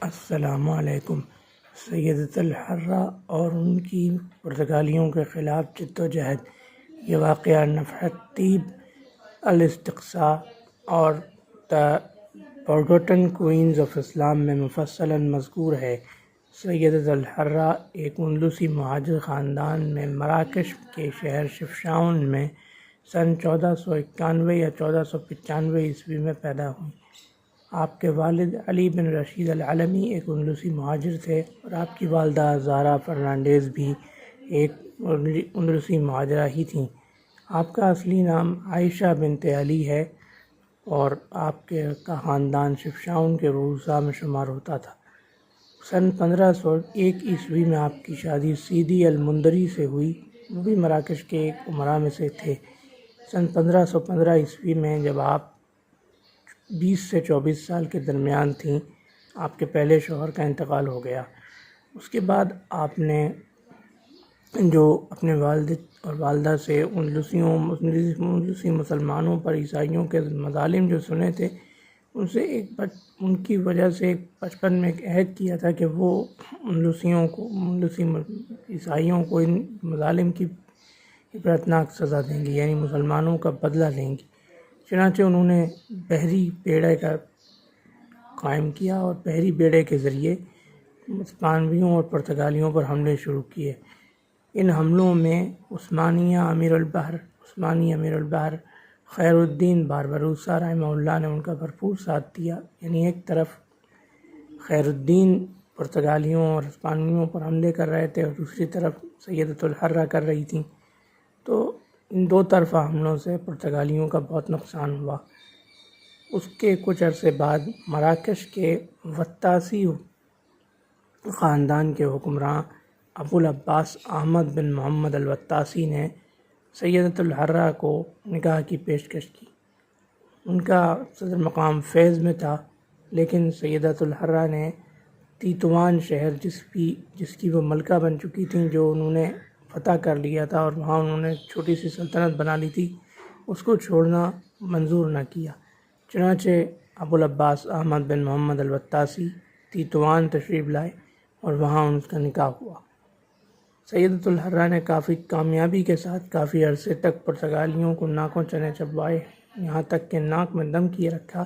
السلام علیکم۔ سیدۃ الحرہ اور ان کی پرتگالیوں کے خلاف جد و جہد، یہ واقعہ نفحۃ طیب الاستقصاء اور دا فارگوٹن کوئینز آف اسلام میں مفصلاً مذکور ہے۔ سیدۃ الحرہ ایک اندلسی مہاجر خاندان میں مراکش کے شہر شفشاون میں سن 1491 یا 1495 عیسوی میں پیدا ہوئیں۔ آپ کے والد علی بن رشید العلمی ایک اندلسی مہاجر تھے اور آپ کی والدہ زہرا فرنانڈیز بھی ایک اندلسی مہاجرہ ہی تھیں۔ آپ کا اصلی نام عائشہ بنت علی ہے اور آپ کا خاندان شفشاون کے رؤساء میں شمار ہوتا تھا۔ سن 1501 عیسوی میں آپ کی شادی سیدی المنذری سے ہوئی، وہ بھی مراکش کے ایک امراء میں سے تھے۔ سن 1515 عیسوی میں جب آپ 20 سے 24 سال کے درمیان تھیں، آپ کے پہلے شوہر کا انتقال ہو گیا۔ اس کے بعد آپ نے جو اپنے والد اور والدہ سے اندلسی مسلمانوں پر عیسائیوں کے مظالم جو سنے تھے، ان کی وجہ سے بچپن میں ایک عہد کیا تھا کہ وہ اندلسی عیسائیوں کو ان مظالم کی عبرتناک سزا دیں گی، یعنی مسلمانوں کا بدلہ لیں گی۔ چنانچہ انہوں نے بحری بیڑے کا قائم کیا اور بحری بیڑے کے ذریعے اسپانویوں اور پرتگالیوں پر حملے شروع کیے۔ ان حملوں میں عثمانی امیر البحر خیر الدین باربروسا رحمہ اللہ نے ان کا بھرپور ساتھ دیا۔ یعنی ایک طرف خیر الدین پرتگالیوں اور اسپانویوں پر حملے کر رہے تھے اور دوسری طرف سیدۃ الحرہ کر رہی تھیں، تو ان دو طرفہ حملوں سے پرتگالیوں کا بہت نقصان ہوا۔ اس کے کچھ عرصے بعد مراکش کے وطاسی خاندان کے حکمراں ابو العباس احمد بن محمد الوطاسی نے سیدۃ الحرہ کو نکاح کی پیشکش کی۔ ان کا صدر مقام فیض میں تھا، لیکن سیدۃ الحرہ نے تیتوان شہر جس کی وہ ملکہ بن چکی تھیں، جو انہوں نے فتح کر لیا تھا اور وہاں انہوں نے چھوٹی سی سلطنت بنا لی تھی، اس کو چھوڑنا منظور نہ کیا۔ چنانچہ ابو العباس احمد بن محمد الوطاسی تیتوان تشریف لائے اور وہاں ان کا نکاح ہوا۔ سیدۃ الحرہ نے کافی کامیابی کے ساتھ کافی عرصے تک پرتگالیوں کو ناکوں چنے چبوائے، یہاں تک کہ ناک میں دم کیے رکھا۔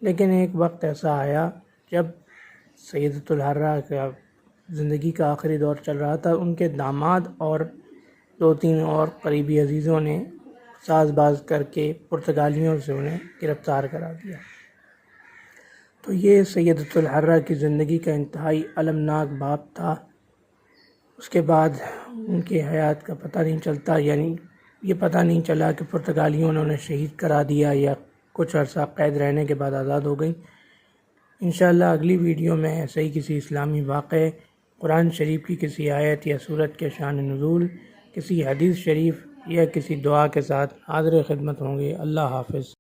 لیکن ایک وقت ایسا آیا جب سیدۃ الحرہ کا زندگی کا آخری دور چل رہا تھا، ان کے داماد اور 2-3 اور قریبی عزیزوں نے ساز باز کر کے پرتگالیوں سے انہیں گرفتار کرا دیا۔ تو یہ سیدۃ الحرہ کی زندگی کا انتہائی المناک باب تھا۔ اس کے بعد ان کی حیات کا پتہ نہیں چلتا، یعنی یہ پتہ نہیں چلا کہ پرتگالیوں نے انہیں شہید کرا دیا یا کچھ عرصہ قید رہنے کے بعد آزاد ہو گئیں۔ انشاءاللہ اگلی ویڈیو میں ایسے ہی کسی اسلامی واقعے، قرآن شریف کی کسی آیت یا سورت کے شان نزول، کسی حدیث شریف یا کسی دعا کے ساتھ حاضر خدمت ہوں گے۔ اللہ حافظ۔